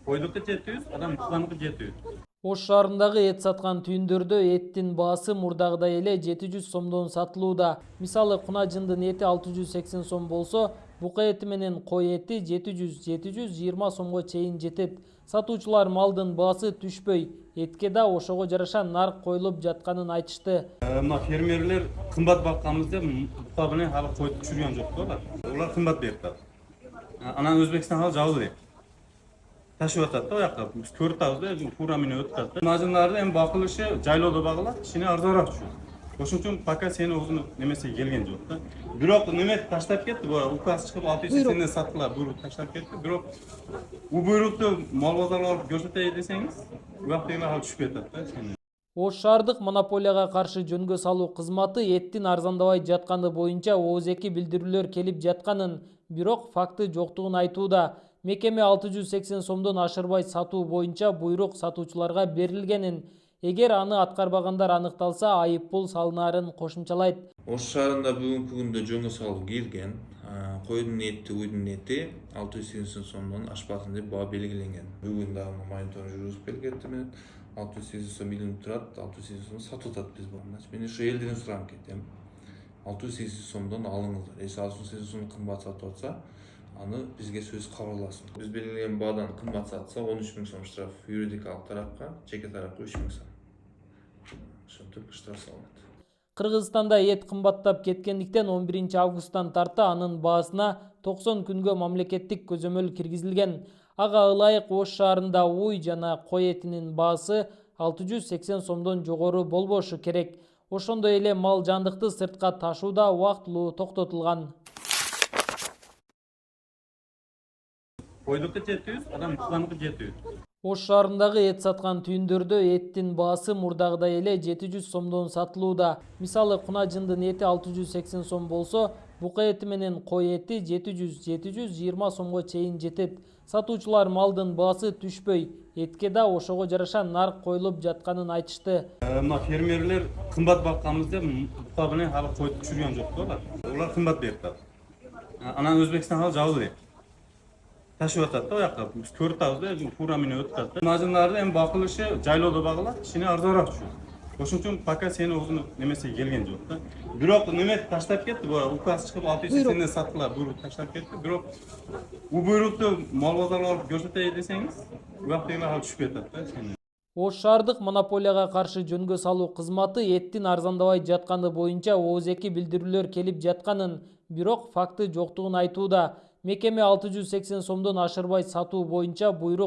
Koydukça 700, адам кылганыкы 700. Ош шаарындагы эт саткан түйүндөрдө эттин баасы мурдагыдай эле 700 сомдон сатылууда. Мисалы кунажындын эти 680 сом болсо, бука эти менен кой эти 700-720 сомго чейин жетет. Сатуучулар малдын баасы түшпөй, этке да ошого жараша нарк коюлуп жатканын айтышты. Мына фермерлер кымбат бакканбыз деп бука менен алы койду түшүргөн жок да алар. Улар кымбат берип атат. Анан Өзбекстан халкы жабыл деп ташып атат да оякка. Биз көрүп атабыз да, фура менен өтүп атат. Мажындарды эми бакылышы жайлоодо багылат, кичине арзаныраак түшөт. Ошон үчүн пока сени өзүнүн немесине келген жок да. Бирок неме таштап кетти, бу указ чыгып 680 сатылар, буйрук таштап кетти. Бирок бул буйрукту мал базарга алып көрсөтөй десеңиз, убактыгы түшүп кетет да. Ош шаардык монополияга каршы жөнгө салуу кызматы эттин арзандабай жатканы боюнча ооз-эки билдирүүлөр келип жатканын, бирок факты жоктугун айтууда. Мекеме 680 сомдон ашырбай сатуу боюнча буйрук сатуучуларга берилгенин, эгер аны аткарбагандар аныкталса айыппул салынаарын кошумчалайт. Ош шаарында бүгүнкү күндө жөнгө салуу кирген. Койдун эти, уйдун эти 680 сомдон ашпасын деп баа белгиленген. Бүгүн дагы мониторинг жүргүзүп келгенде мен 680 сом илинип турат, 680 сом сатып атат биз буга. Мен ушу элден сурам кетем. 680 сомдон алыңыздар. Эс 680 сом кымбат сатып атса, аны бизге сөз кабылдасын. Биз белгилеген баадан кымбат сатса 13 000 сом штраф юридикалык тарапка, жеке тарапка 3 000 сом. Ошентип штраф салынат. Кыргызстанда эт кымбаттап кеткендиктен 11 августтан тарта анын баасына 90 күнгө мамлекеттик көзөмөл киргизилген. Ага ылайык Ош шаарында уй жана кой этинин баасы 680 сомдон жогору болбошу керек. Ошондой эле мал жандыкты сыртка ташуу да убактылуу токтотулган. Койдукça 700, адам кылганыкы 700. Ош шаарындагы эт саткан түйүндөрдө эттин баасы мурдагыдай эле 700 сомдон сатылууда. Мисалы кунажындын эти 680 сом болсо, бука эти менен кой эти 700-720 сомго чейин жетет. Сатуучулар малдын баасы түшпөй, этке да ошого жараша нарк коюлуп жатканын айтышты. Мына фермерлер кымбат бакканбыз деп бука менен алы койду түшүргөн жок да алар. Улар кымбат берип атат. Анан Өзбекстан халкы жабыл деп ташып атат да оякка. Биз көрүп атабыз да, фура менен өтүп атат. Мажындарды эми бакылышы жайлоодо багылат, кичине арзаныраак түшөт. Ошон үчүн пока сени өзүнүн немесине келген жок да. Бирок неме таштап кетти, бу указ чыгып 680 сатылар, буйрук таштап кетти. Бирок бул буйрукту мал базарга алып көрсөтөй десеңиз, убактыгы түшүп кетет да. Ош шаардык монополияга каршы жөнгө салуу кызматы эттин арзандабай жатканы боюнча ооз-эки билдирүүлөр келип жатканын, бирок факты жоктугун айтууда. Мекеме 680 сомдон ашырбай сатуу боюнча буйрук